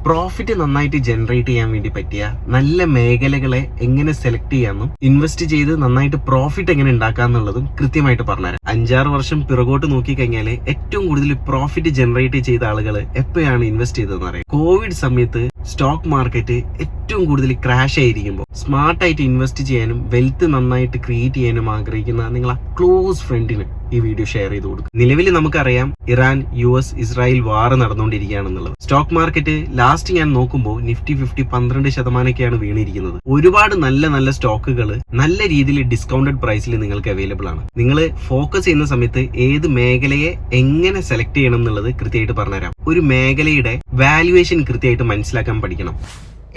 Profit നന്നായിട്ട് generate ചെയ്യാൻ വേണ്ടി പറ്റിയ നല്ല മേഖലകളെ എങ്ങനെ സെലക്ട് ചെയ്യാമെന്നും ഇൻവെസ്റ്റ് ചെയ്ത് നന്നായിട്ട് പ്രോഫിറ്റ് എങ്ങനെ ഉണ്ടാക്കാന്നുള്ളതും കൃത്യമായിട്ട് പറഞ്ഞുതരാം. 5-6 വർഷം പിറകോട്ട് നോക്കിക്കഴിഞ്ഞാൽ ഏറ്റവും കൂടുതൽ പ്രോഫിറ്റ് ജനറേറ്റ് ചെയ്ത ആളുകൾ എപ്പോഴാണ് ഇൻവെസ്റ്റ് ചെയ്തതെന്ന് അറിയാം. കോവിഡ് സമയത്ത് സ്റ്റോക്ക് മാർക്കറ്റ് ഏറ്റവും കൂടുതൽ ക്രാഷ് ആയിരിക്കുമ്പോൾ സ്മാർട്ടായിട്ട് ഇൻവെസ്റ്റ് ചെയ്യാനും വെൽത്ത് നന്നായിട്ട് ക്രിയേറ്റ് ചെയ്യാനും ആഗ്രഹിക്കുന്ന നിങ്ങളെ ക്ലോസ് ഫ്രണ്ടിന് ഈ വീഡിയോ ഷെയർ ചെയ്ത് കൊടുക്കും. നിലവിൽ നമുക്കറിയാം ഇറാൻ US ഇസ്രായേൽ വാർ നടന്നുകൊണ്ടിരിക്കുകയാണെന്നുള്ളത്. സ്റ്റോക്ക് മാർക്കറ്റ് ലാസ്റ്റ് ഞാൻ നോക്കുമ്പോൾ നിഫ്റ്റി 50 12% വീണിരിക്കുന്നത്. ഒരുപാട് നല്ല സ്റ്റോക്കുകൾ നല്ല രീതിയിൽ ഡിസ്കൗണ്ടഡ് പ്രൈസിൽ നിങ്ങൾക്ക് അവൈലബിൾ ആണ്. നിങ്ങൾ ഫോക്കസ് ചെയ്യുന്ന സമയത്ത് ഏത് മേഖലയെ എങ്ങനെ സെലക്ട് ചെയ്യണം എന്നുള്ളത് കൃത്യമായിട്ട് പറഞ്ഞുതരാം. ഒരു മേഖലയുടെ വാല്യുവേഷൻ കൃത്യമായിട്ട് മനസ്സിലാക്കാൻ പഠിക്കണം.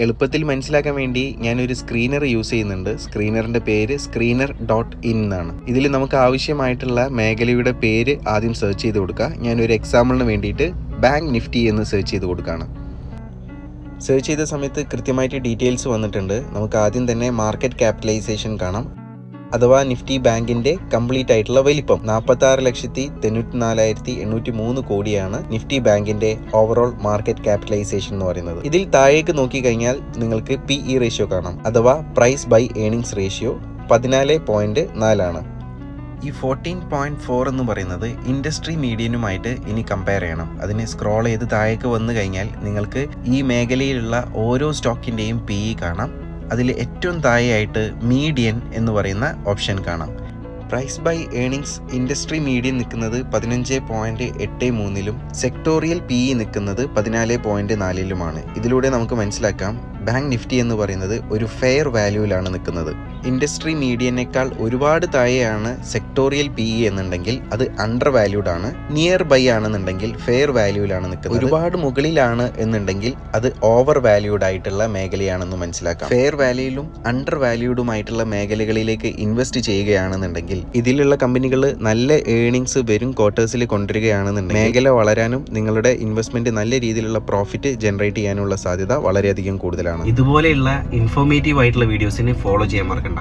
എളുപ്പത്തിൽ മനസ്സിലാക്കാൻ വേണ്ടി ഞാനൊരു സ്ക്രീനർ യൂസ് ചെയ്യുന്നുണ്ട്. സ്ക്രീനറിൻ്റെ പേര് screener.in എന്നാണ്. ഇതിൽ നമുക്ക് ആവശ്യമായിട്ടുള്ള മേഖലയുടെ പേര് ആദ്യം സെർച്ച് ചെയ്ത് കൊടുക്കുക. ഞാനൊരു എക്സാമ്പിളിന് വേണ്ടിയിട്ട് ബാങ്ക് നിഫ്റ്റി എന്ന് സെർച്ച് ചെയ്ത് കൊടുക്കുകയാണ്. സെർച്ച് ചെയ്ത സമയത്ത് കൃത്യമായിട്ട് ഡീറ്റെയിൽസ് വന്നിട്ടുണ്ട്. നമുക്ക് ആദ്യം തന്നെ മാർക്കറ്റ് ക്യാപിറ്റലൈസേഷൻ കാണാം, അഥവാ നിഫ്റ്റി ബാങ്കിന്റെ കംപ്ലീറ്റ് ആയിട്ടുള്ള വലിപ്പം 46,94,803 കോടിയാണ് നിഫ്റ്റി ബാങ്കിന്റെ ഓവറോൾ മാർക്കറ്റ് ക്യാപിറ്റലൈസേഷൻ എന്ന് പറയുന്നത്. ഇതിൽ താഴേക്ക് നോക്കിക്കഴിഞ്ഞാൽ നിങ്ങൾക്ക് PE റേഷ്യോ കാണാം, അഥവാ പ്രൈസ് ബൈ ഏണിങ്സ് റേഷ്യോ 14.4 ആണ്. ഈ 14.4 എന്ന് പറയുന്നത് ഇൻഡസ്ട്രി മീഡിയനുമായിട്ട് ഇനി കമ്പയർ ചെയ്യണം. അതിന് സ്ക്രോൾ ചെയ്ത് താഴേക്ക് വന്നു കഴിഞ്ഞാൽ നിങ്ങൾക്ക് ഈ മേഖലയിലുള്ള ഓരോ സ്റ്റോക്കിൻ്റെയും PE കാണാം. അതിൽ ഏറ്റവും താഴെയായിട്ട് മീഡിയൻ എന്ന് പറയുന്ന ഓപ്ഷൻ കാണാം. Price by earnings industry median നിൽക്കുന്നത് 15.83-ലും സെക്ടോറിയൽ PE നിൽക്കുന്നത് 14.4-ലുമാണ്. ഇതിലൂടെ നമുക്ക് മനസ്സിലാക്കാം ബാങ്ക് നിഫ്റ്റി എന്ന് പറയുന്നത് ഒരു ഫെയർ വാല്യൂവിലാണ് നിൽക്കുന്നത്. ഇൻഡസ്ട്രി മീഡിയനേക്കാൾ ഒരുപാട് താഴെയാണ് സെക്ടോറിയൽ PE എന്നുണ്ടെങ്കിൽ അത് അണ്ടർ വാല്യൂഡ് ആണ്. നിയർ ബൈ ആണെന്നുണ്ടെങ്കിൽ ഫെയർ വാല്യൂവിലാണ് നിൽക്കുന്നത്. ഒരുപാട് മുകളിലാണ് എന്നുണ്ടെങ്കിൽ അത് ഓവർ വാല്യൂഡ് ആയിട്ടുള്ള മേഖലയാണെന്ന് മനസ്സിലാക്കാം. ഫെയർ വാല്യൂയിലും അണ്ടർ വാല്യൂഡുമായിട്ടുള്ള മേഖലകളിലേക്ക് ഇൻവെസ്റ്റ് ചെയ്യുകയാണെന്നുണ്ടെങ്കിൽ ഇതിലുള്ള കമ്പനികൾ നല്ല ഏണിങ്സ് വരും ക്വാർട്ടേഴ്സിൽ കൊണ്ടുവരികയാണെന്നുണ്ടെങ്കിൽ മേഖല വളരാനും നിങ്ങളുടെ ഇൻവെസ്റ്റ്മെന്റ് നല്ല രീതിയിലുള്ള പ്രോഫിറ്റ് ജനറേറ്റ് ചെയ്യാനുള്ള സാധ്യത വളരെയധികം കൂടുതലാണ്. ഇതുപോലെയുള്ള ഇൻഫോർമേറ്റീവ് ആയിട്ടുള്ള വീഡിയോസിന് ഫോളോ ചെയ്യാൻ മറക്കണ്ട.